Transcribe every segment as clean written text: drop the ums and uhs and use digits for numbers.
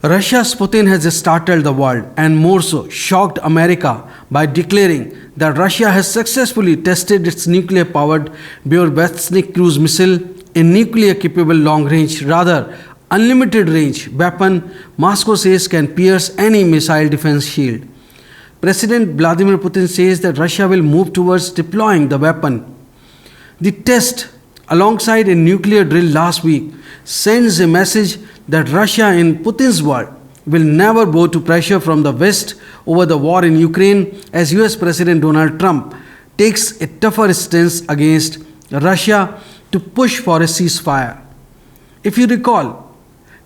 Russia's Putin has startled the world and more so shocked America by declaring that Russia has successfully tested its nuclear-powered Burevestnik cruise missile, a nuclear-capable long-range, rather unlimited-range weapon Moscow says can pierce any missile defense shield. President Vladimir Putin says that Russia will move towards deploying the weapon. The test, alongside a nuclear drill last week, sends a message that Russia, in Putin's world, will never bow to pressure from the West over the war in Ukraine as US President Donald Trump takes a tougher stance against Russia to push for a ceasefire. If you recall,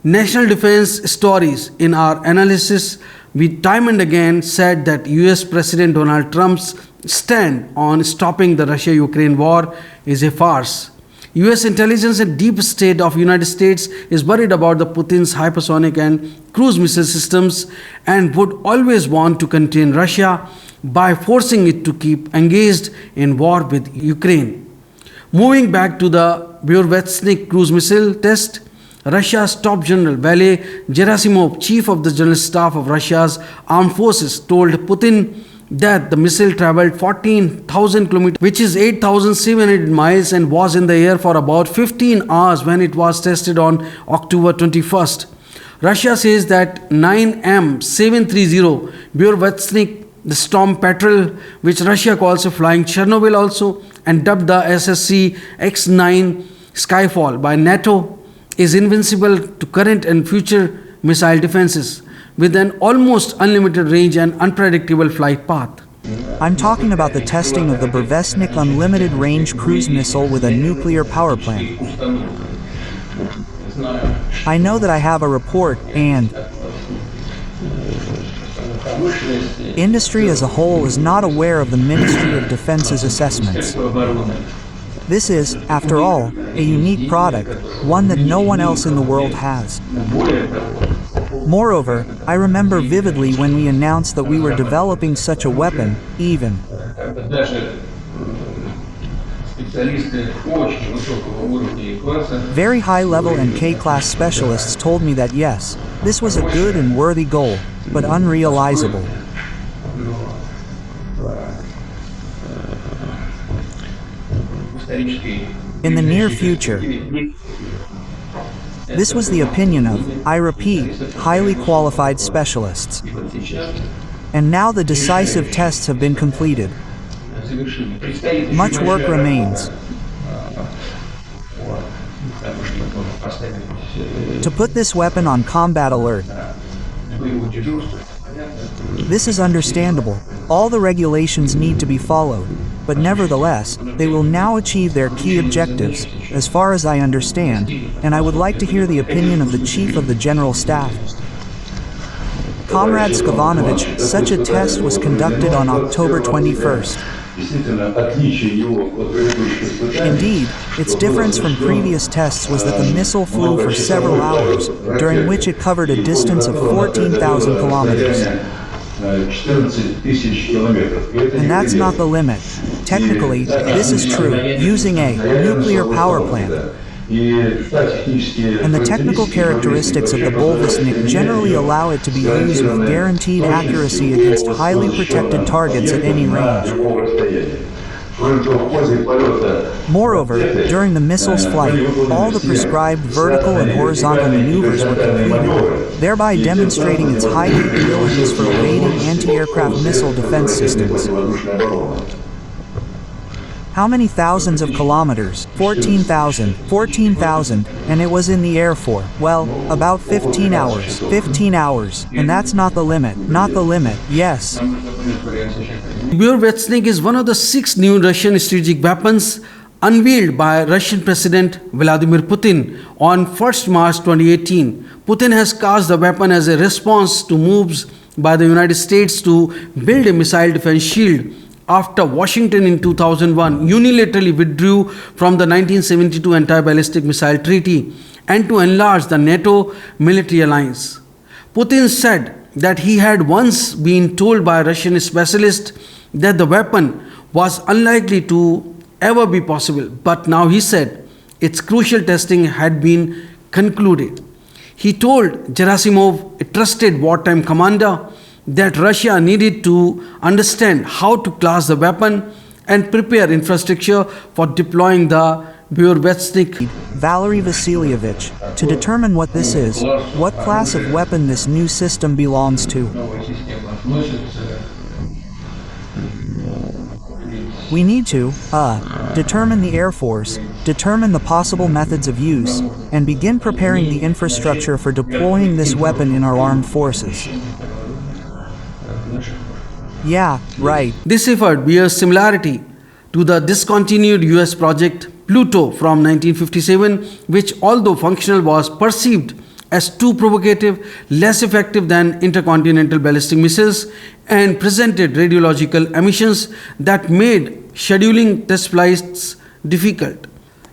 national defense stories in our analysis, we time and again said that US President Donald Trump's stand on stopping the Russia-Ukraine war is a farce. US intelligence and deep state of United States is worried about the Putin's hypersonic and cruise missile systems and would always want to contain Russia by forcing it to keep engaged in war with Ukraine. Moving back to the Burevestnik cruise missile test, Russia's top general Valery Gerasimov, chief of the general staff of Russia's armed forces, told Putin that the missile traveled 14,000 kilometers, which is 8,700 miles, and was in the air for about 15 hours when it was tested on October 21st. Russia says that 9M730 Burevestnik, the Storm Petrel, which Russia calls a flying Chernobyl also, and dubbed the SSC X-9 Skyfall by NATO, is invincible to current and future missile defenses, with an almost unlimited range and unpredictable flight path. I'm talking about the testing of the Burevestnik unlimited range cruise missile with a nuclear power plant. I know that I have a report, and industry as a whole is not aware of the Ministry of Defense's assessments. This is, after all, a unique product, one that no one else in the world has. Moreover, I remember vividly when we announced that we were developing such a weapon, even very high-level and K-class specialists told me that yes, this was a good and worthy goal, but unrealizable. In the near future, this was the opinion of, I repeat, highly qualified specialists. And now the decisive tests have been completed. Much work remains. To put this weapon on combat alert. This is understandable. All the regulations need to be followed. But nevertheless, they will now achieve their key objectives, as far as I understand, and I would like to hear the opinion of the Chief of the General Staff. Comrade Skovanovich, such a test was conducted on October 21st. Indeed, its difference from previous tests was that the missile flew for several hours, during which it covered a distance of 14,000 kilometers. And that's not the limit. Technically, this is true, using a nuclear power plant. And the technical characteristics of the Burevestnik generally allow it to be used with guaranteed accuracy against highly protected targets at any range. Moreover, during the missile's flight, all the prescribed vertical and horizontal maneuvers were completed, thereby demonstrating its high capabilities for evading anti-aircraft missile defense systems. How many thousands of kilometers? 14,000, and it was in the air for, well, about 15 hours. 15 hours, and that's not the limit. Not the limit, yes. Burevestnik is one of the 6 new Russian strategic weapons unveiled by Russian President Vladimir Putin on 1st March 2018. Putin has cast the weapon as a response to moves by the United States to build a missile defense shield after Washington in 2001 unilaterally withdrew from the 1972 Anti-Ballistic Missile Treaty and to enlarge the NATO military alliance. Putin said that he had once been told by Russian specialists that the weapon was unlikely to ever be possible, but now he said its crucial testing had been concluded. He told Gerasimov, a trusted wartime commander, that Russia needed to understand how to class the weapon and prepare infrastructure for deploying the Burevestnik. Valery Vasilievich, to determine what this is, what class of weapon this new system belongs to. We need to, determine the Air Force, determine the possible methods of use, and begin preparing the infrastructure for deploying this weapon in our armed forces. Yeah, right. This effort bears similarity to the discontinued US project Pluto from 1957, which, although functional, was perceived as too provocative, less effective than intercontinental ballistic missiles, and presented radiological emissions that made scheduling test flights difficult.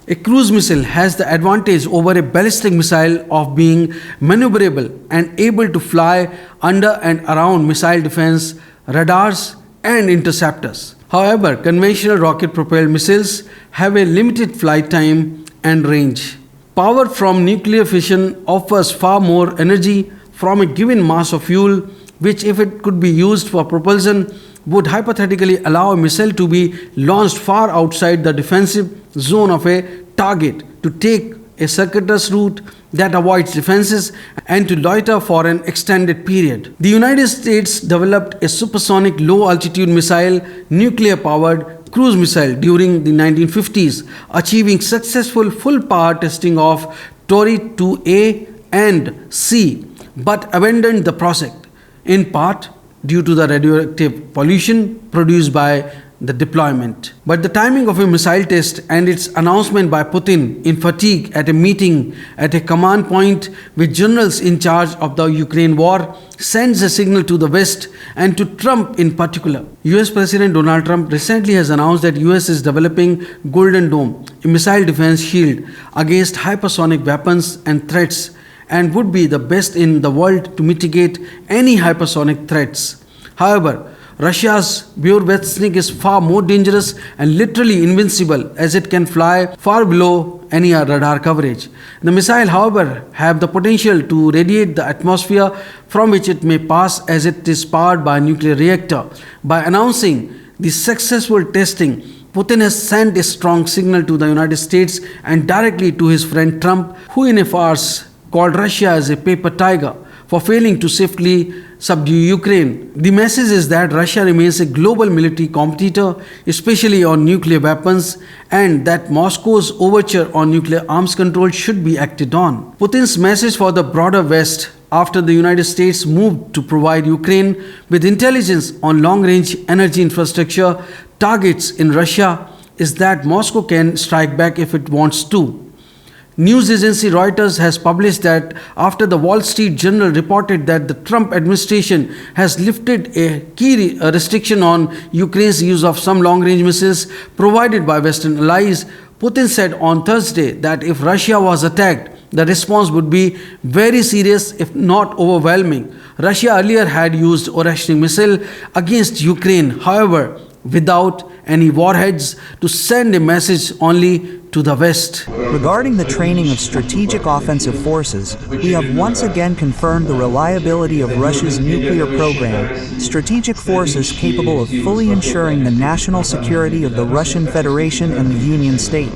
A cruise missile has the advantage over a ballistic missile of being maneuverable and able to fly under and around missile defense radars and interceptors. However, conventional rocket-propelled missiles have a limited flight time and range. Power from nuclear fission offers far more energy from a given mass of fuel, which, if it could be used for propulsion, would hypothetically allow a missile to be launched far outside the defensive zone of a target, to take a circuitous route that avoids defenses, and to loiter for an extended period. The United States developed a supersonic low-altitude missile, nuclear-powered cruise missile during the 1950s, achieving successful full-power testing of Tori 2A and C, but abandoned the project, in part due to the radioactive pollution produced by the deployment. But the timing of a missile test and its announcement by Putin in fatigue at a meeting at a command point with generals in charge of the Ukraine war sends a signal to the West and to Trump in particular. US President Donald Trump recently has announced that US is developing Golden Dome, a missile defense shield against hypersonic weapons and threats, and would be the best in the world to mitigate any hypersonic threats. However, Russia's Burevestnik is far more dangerous and literally invincible, as it can fly far below any radar coverage. The missile, however, have the potential to radiate the atmosphere from which it may pass, as it is powered by a nuclear reactor. By announcing the successful testing, Putin has sent a strong signal to the United States and directly to his friend Trump, who in a farce called Russia as a paper tiger for failing to safely subdue Ukraine. The message is that Russia remains a global military competitor, especially on nuclear weapons, and that Moscow's overture on nuclear arms control should be acted on. Putin's message for the broader West, after the United States moved to provide Ukraine with intelligence on long-range energy infrastructure targets in Russia, is that Moscow can strike back if it wants to. News agency Reuters has published that after the Wall Street Journal reported that the Trump administration has lifted a key restriction on Ukraine's use of some long-range missiles provided by Western allies, Putin said on Thursday that if Russia was attacked, the response would be very serious, if not overwhelming. Russia earlier had used Oreshnik missile against Ukraine, however, without any warheads, to send a message only to the West. Regarding the training of strategic offensive forces, we have once again confirmed the reliability of Russia's nuclear program, strategic forces capable of fully ensuring the national security of the Russian Federation and the Union State.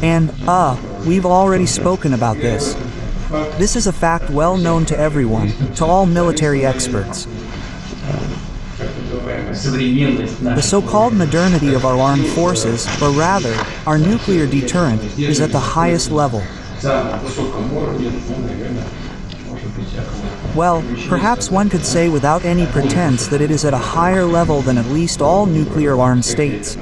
And, we've already spoken about this. This is a fact well known to everyone, to all military experts. The so-called modernity of our armed forces, or rather, our nuclear deterrent, is at the highest level. Well, perhaps one could say without any pretense that it is at a higher level than at least all nuclear-armed states.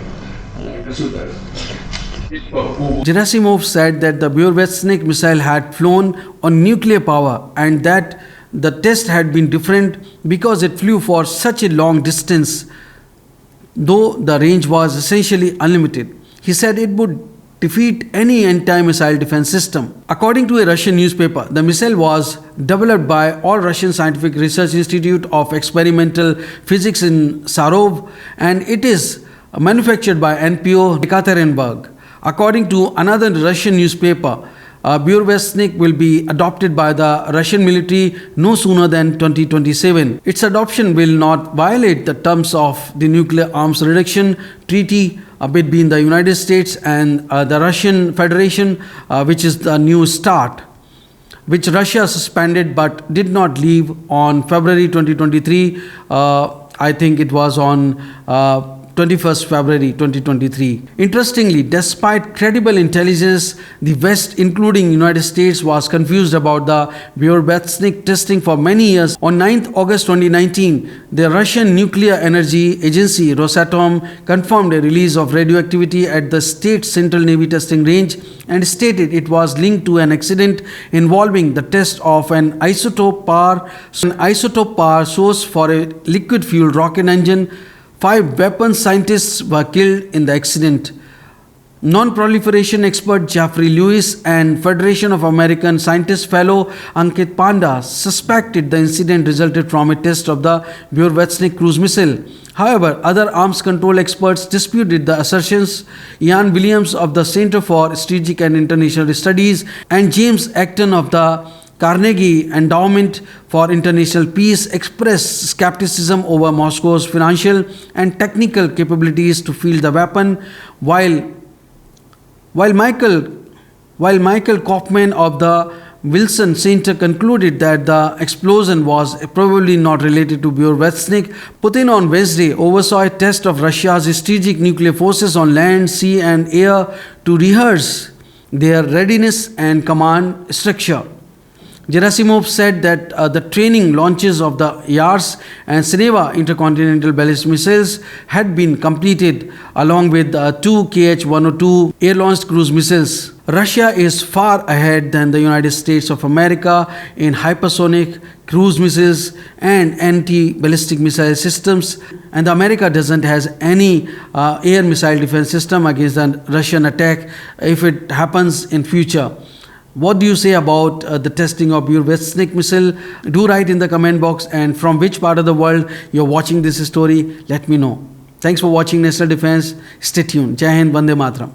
Gerasimov said that the Burevestnik missile had flown on nuclear power and that the test had been different because it flew for such a long distance, though the range was essentially unlimited. He said it would defeat any anti-missile defense system. According to a Russian newspaper, the missile was developed by All-Russian Scientific Research Institute of Experimental Physics in Sarov, and it is manufactured by NPO Ekaterinburg. According to another Russian newspaper, Burevestnik will be adopted by the Russian military no sooner than 2027. Its adoption will not violate the terms of the Nuclear Arms Reduction Treaty between the United States and the Russian Federation, which is the New START, which Russia suspended but did not leave on February 2023. I think it was on 21st February 2023. Interestingly, despite credible intelligence, the West, including United States, was confused about the Burevestnik testing for many years. On 9th August 2019, the Russian Nuclear Energy Agency Rosatom confirmed a release of radioactivity at the state's Central Navy testing range and stated it was linked to an accident involving the test of an isotope power source for a liquid-fueled rocket engine. 5 weapons scientists were killed in the accident. Non-proliferation expert Jeffrey Lewis and Federation of American Scientists fellow Ankit Panda suspected the incident resulted from a test of the Burevestnik cruise missile. However, other arms control experts disputed the assertions. Ian Williams of the Center for Strategic and International Studies and James Acton of the Carnegie Endowment for International Peace expressed skepticism over Moscow's financial and technical capabilities to field the weapon, while Michael Kaufman of the Wilson Center concluded that the explosion was probably not related to Burevestnik. Putin on Wednesday oversaw a test of Russia's strategic nuclear forces on land, sea and air to rehearse their readiness and command structure. Gerasimov said that the training launches of the Yars and Sneva intercontinental ballistic missiles had been completed along with 2 Kh-102 air-launched cruise missiles. Russia is far ahead than the United States of America in hypersonic cruise missiles and anti-ballistic missile systems, and America doesn't has any air missile defense system against the Russian attack if it happens in future. What do you say about the testing of Burevestnik missile? Do write in the comment box, and from which part of the world you're watching this story, let me know. Thanks for watching National Defense. Stay tuned. Jai Hind, Vande Mataram.